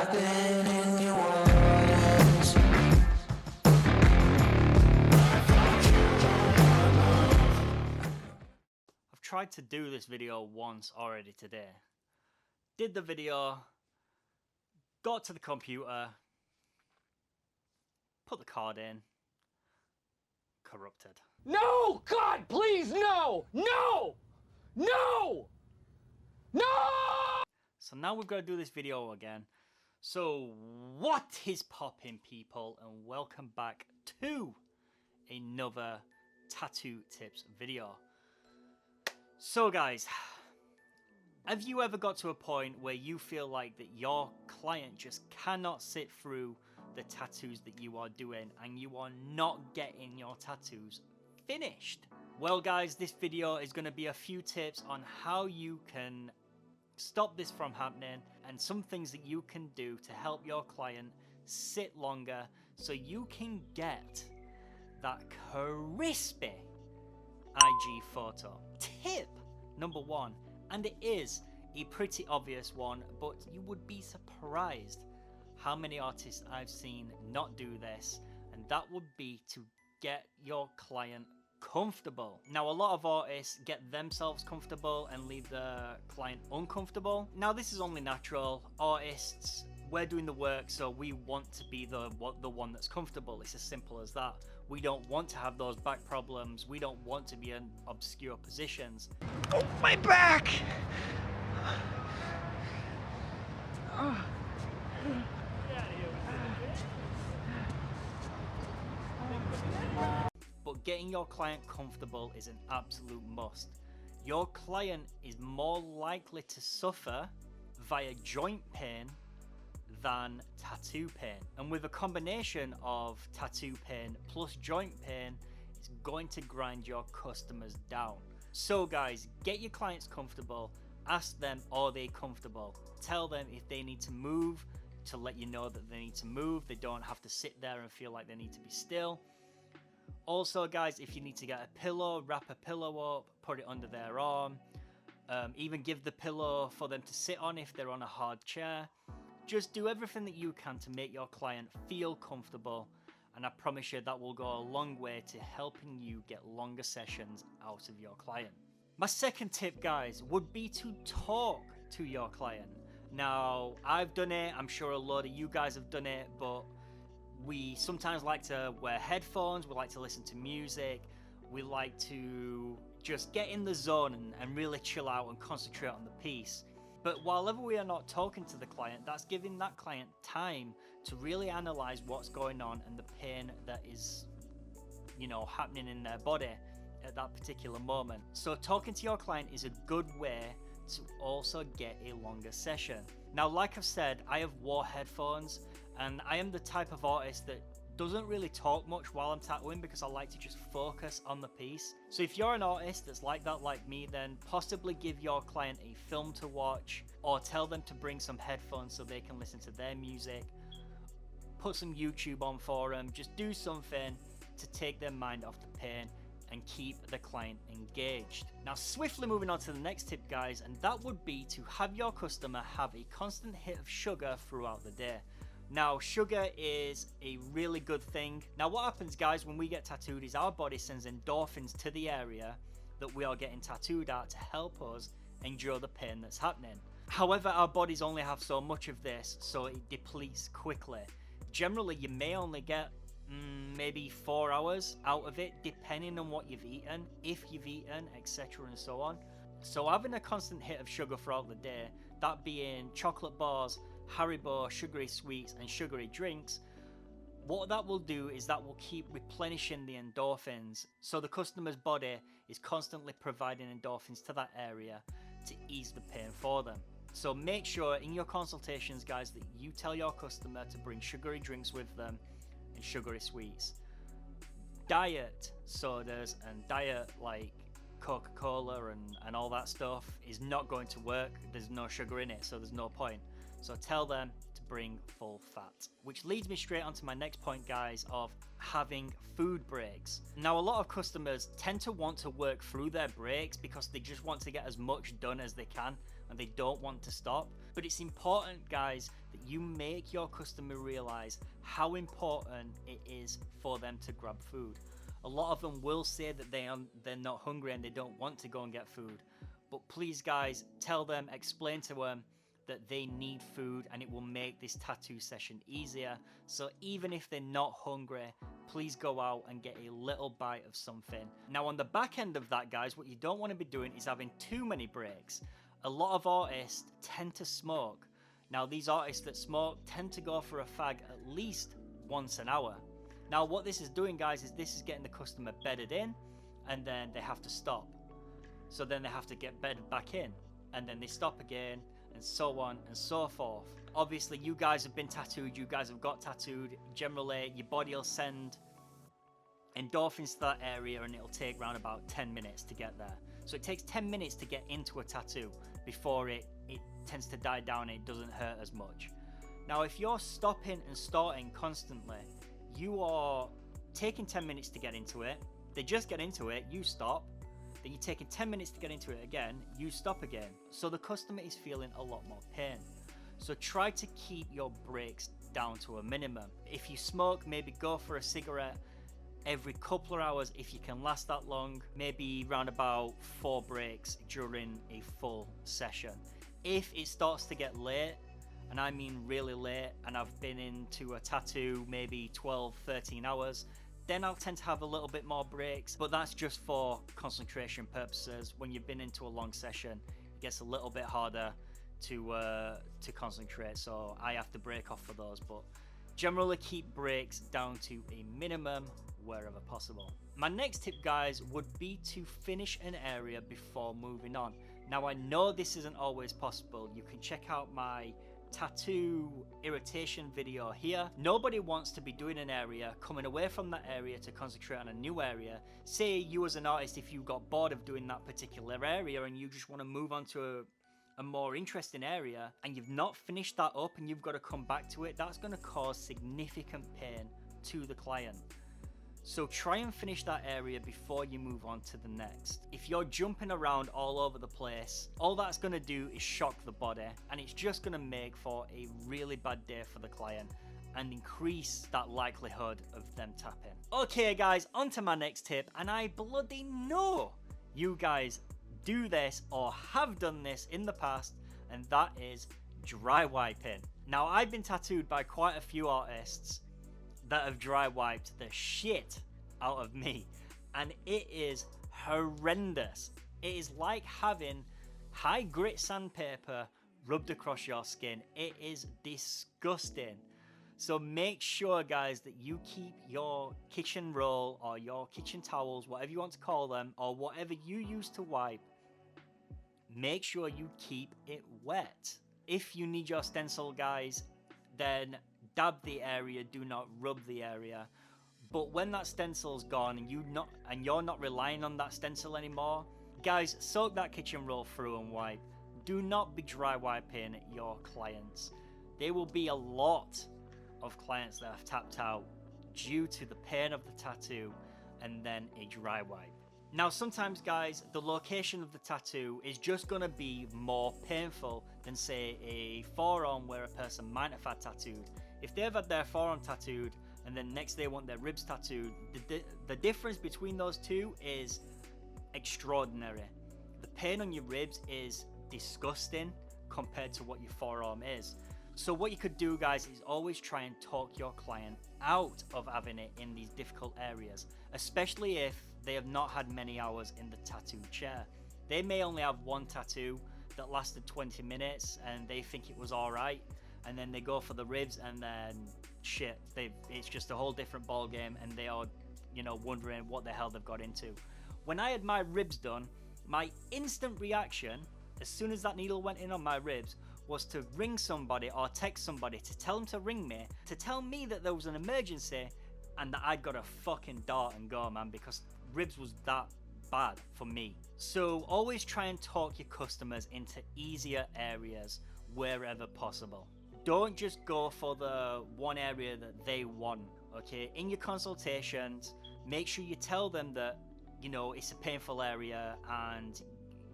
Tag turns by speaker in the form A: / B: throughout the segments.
A: nothing in your words.
B: I've tried to do this video once already today. Did the video, got to the computer, put the card in, corrupted.
C: No! God, please, no! No! No! No!
B: So now we've got to do this video again. So what is poppin', people, and welcome back to another tattoo tips video. So guys, have you ever got to a point where you feel like that your client just cannot sit through the tattoos that you are doing and you are not getting your tattoos finished? Well guys, this video is going to be a few tips on how you can stop this from happening and some things that you can do to help your client sit longer so you can get that crispy IG photo. Tip number one, and it is a pretty obvious one, but you would be surprised how many artists I've seen not do this, and that would be to get your client comfortable. Now a lot of artists get themselves comfortable and leave the client uncomfortable. Now this is only natural. Artists, we're doing the work, so we want to be the one that's comfortable. It's as simple as that. We don't want to have those back problems. We don't want to be in obscure positions.
C: Oh, my back!
B: But getting your client comfortable is an absolute must. Your client is more likely to suffer via joint pain than tattoo pain, and with a combination of tattoo pain plus joint pain, it's going to grind your customers down. So guys, get your clients comfortable. Ask them, are they comfortable? Tell them if they need to move, to let you know that they need to move. They don't have to sit there and feel like they need to be still. Also guys, if you need to get a pillow, wrap a pillow up, put it under their arm, even give the pillow for them to sit on if they're on a hard chair. Just do everything that you can to make your client feel comfortable, and I promise you that will go a long way to helping you get longer sessions out of your client. My second tip guys would be to talk to your client. Now I've done it, I'm sure a lot of you guys have done it, but we sometimes like to wear headphones, we like to listen to music, we like to just get in the zone and really chill out and concentrate on the piece. But while ever we are not talking to the client, that's giving that client time to really analyze what's going on and the pain that is, you know, happening in their body at that particular moment. So talking to your client is a good way to also get a longer session. Now, like I've said, I have wore headphones, and I am the type of artist that doesn't really talk much while I'm tattooing because I like to just focus on the piece. So if you're an artist that's like that, like me, then possibly give your client a film to watch, or tell them to bring some headphones so they can listen to their music. Put some YouTube on for them. Just do something to take their mind off the pain and keep the client engaged. Now swiftly moving on to the next tip guys, and that would be to have your customer have a constant hit of sugar throughout the day. Now sugar is a really good thing. Now what happens guys when we get tattooed is our body sends endorphins to the area that we are getting tattooed at to help us endure the pain that's happening. However, our bodies only have so much of this, so it depletes quickly. Generally you may only get maybe 4 hours out of it, depending on what you've eaten, if you've eaten, etc. and so on. So having a constant hit of sugar throughout the day, that being chocolate bars, Haribo, sugary sweets and sugary drinks, what that will do is that will keep replenishing the endorphins, so the customer's body is constantly providing endorphins to that area to ease the pain for them. So make sure in your consultations guys that you tell your customer to bring sugary drinks with them and sugary sweets. Diet sodas and diet like Coca-Cola and all that stuff is not going to work. There's no sugar in it, so there's no point. So tell them to bring full fat. Which leads me straight onto my next point guys, of having food breaks. Now a lot of customers tend to want to work through their breaks because they just want to get as much done as they can and they don't want to stop. But it's important, guys, that you make your customer realize how important it is for them to grab food. A lot of them will say that they're not hungry and they don't want to go and get food. But please, guys, tell them, explain to them that they need food, and it will make this tattoo session easier. So even if they're not hungry, please go out and get a little bite of something. Now on the back end of that, guys, what you don't want to be doing is having too many breaks. A lot of artists tend to smoke. Now these artists that smoke tend to go for a fag at least once an hour. Now what this is doing, guys, is this is getting the customer bedded in, and then they have to stop. So then they have to get bedded back in, and then they stop again, and so on and so forth. Obviously, you guys have been tattooed, you guys have got tattooed. Generally, your body will send endorphins to that area, and it'll take around about 10 minutes to get there. So it takes 10 minutes to get into a tattoo before it tends to die down and it doesn't hurt as much. Now, if you're stopping and starting constantly, you are taking 10 minutes to get into it. They just get into it, you stop. Then you're taking 10 minutes to get into it again, you stop again. So the customer is feeling a lot more pain. So try to keep your breaks down to a minimum. If you smoke, maybe go for a cigarette every couple of hours if you can last that long. Maybe around about 4 breaks during a full session. If it starts to get late, and I mean really late, and I've been into a tattoo maybe 12, 13 hours, then I'll tend to have a little bit more breaks, but that's just for concentration purposes. When you've been into a long session, it gets a little bit harder to concentrate, so I have to break off for those. But generally keep breaks down to a minimum wherever possible. My next tip, guys, would be to finish an area before moving on. Now I know this isn't always possible. You can check out my tattoo irritation video here. Nobody wants to be doing an area, coming away from that area to concentrate on a new area. Say you as an artist, if you got bored of doing that particular area and you just want to move on to a more interesting area, and you've not finished that up and you've got to come back to it, that's going to cause significant pain to the client. So try and finish that area before you move on to the next. If you're jumping around all over the place, all that's going to do is shock the body, and it's just going to make for a really bad day for the client and increase that likelihood of them tapping. Okay guys, on to my next tip, and I bloody know you guys do this or have done this in the past, and that is dry wiping. Now I've been tattooed by quite a few artists that have dry wiped the shit out of me, and it is horrendous. It is like having high grit sandpaper rubbed across your skin. It is disgusting. So make sure, guys, that you keep your kitchen roll or your kitchen towels, whatever you want to call them, or whatever you use to wipe, make sure you keep it wet. If you need your stencil, guys, then dab the area, do not rub the area. But when that stencil's gone and you're not relying on that stencil anymore, guys, soak that kitchen roll through and wipe. Do not be dry wiping your clients. There will be a lot of clients that have tapped out due to the pain of the tattoo and then a dry wipe. Now sometimes, guys, the location of the tattoo is just going to be more painful than, say, a forearm where a person might have had tattooed. If they've had their forearm tattooed and then next they want their ribs tattooed, the difference between those two is extraordinary. The pain on your ribs is disgusting compared to what your forearm is. So what you could do, guys, is always try and talk your client out of having it in these difficult areas, especially if they have not had many hours in the tattoo chair. They may only have one tattoo that lasted 20 minutes and they think it was alright, and then they go for the ribs and then shit, it's just a whole different ball game, and they are, wondering what the hell they've got into. When I had my ribs done, my instant reaction as soon as that needle went in on my ribs was to ring somebody or text somebody to tell them to ring me, to tell me that there was an emergency and that I'd got to fucking dart and go, man, because ribs was that bad for me. So always try and talk your customers into easier areas wherever possible. Don't just go for the one area that they want, okay? In your consultations, make sure you tell them that, it's a painful area and,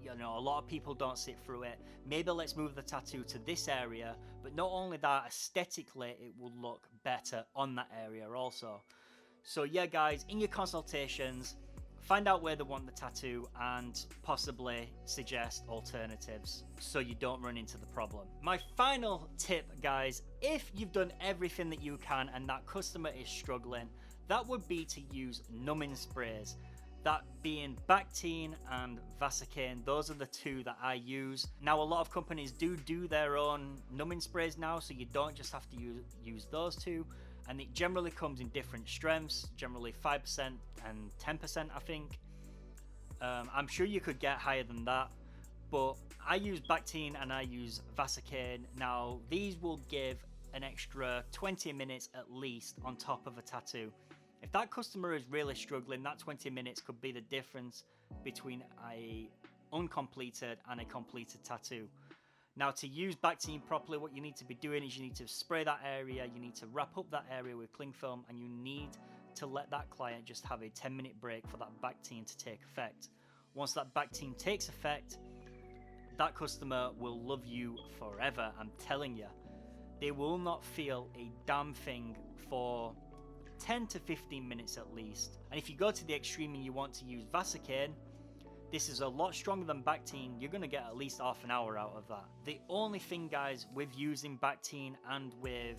B: You know, a lot of people don't sit through it. Maybe let's move the tattoo to this area, but not only that, aesthetically it will look better on that area also. So yeah guys, in your consultations, find out where they want the tattoo and possibly suggest alternatives so you don't run into the problem. My final tip guys, if you've done everything that you can and that customer is struggling, that would be to use numbing sprays. That being Bactine and Vasecaine, those are the two that I use. Now a lot of companies do their own numbing sprays now, so you don't just have to use those two. And it generally comes in different strengths, generally 5% and 10% I think. I'm sure you could get higher than that, but I use Bactine and I use Vasecaine. Now these will give an extra 20 minutes at least on top of a tattoo. If that customer is really struggling, that 20 minutes could be the difference between a uncompleted and a completed tattoo. Now to use Bactine properly, what you need to be doing is you need to spray that area, you need to wrap up that area with cling film, and you need to let that client just have a 10-minute break for that Bactine to take effect. Once that Bactine takes effect, that customer will love you forever, I'm telling you. They will not feel a damn thing for 10 to 15 minutes at least. And if you go to the extreme and you want to use Vasecaine, this is a lot stronger than Bactine. You're going to get at least half an hour out of that. The only thing guys with using Bactine and with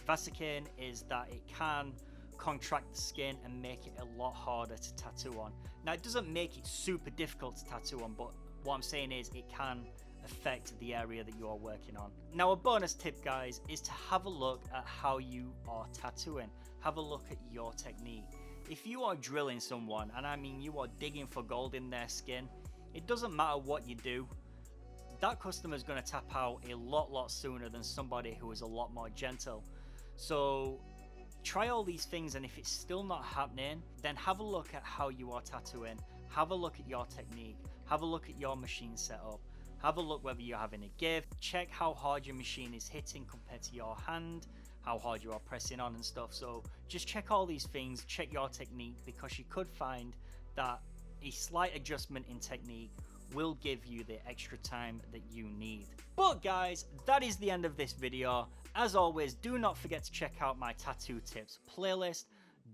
B: Vasecaine is that it can contract the skin and make it a lot harder to tattoo on. Now it doesn't make it super difficult to tattoo on, but what I'm saying is it can affect the area that you're working on. Now a bonus tip guys is to have a look at how you are tattooing. Have a look at your technique. If you are drilling someone, and I mean you are digging for gold in their skin, it doesn't matter what you do, that customer is going to tap out a lot sooner than somebody who is a lot more gentle. So try all these things, and if it's still not happening, then have a look at how you are tattooing. Have a look at your technique. Have a look at your machine setup. Have a look whether you're having a give. Check how hard your machine is hitting compared to your hand, how hard you are pressing on and stuff. So just check all these things, check your technique, because you could find that a slight adjustment in technique will give you the extra time that you need. But guys, that is the end of this video. As always, do not forget to check out my tattoo tips playlist.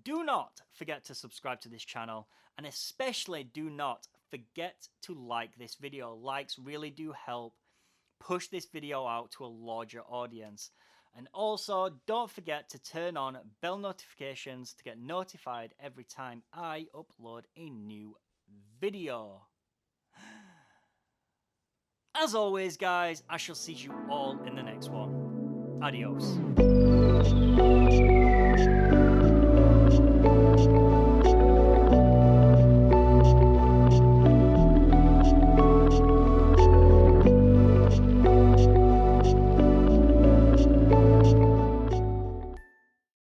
B: Do not forget to subscribe to this channel, and especially do not forget to like this video. Likes really do help push this video out to a larger audience. And also don't forget to turn on bell notifications to get notified every time I upload a new video. As always guys, I shall see you all in the next one. Adios.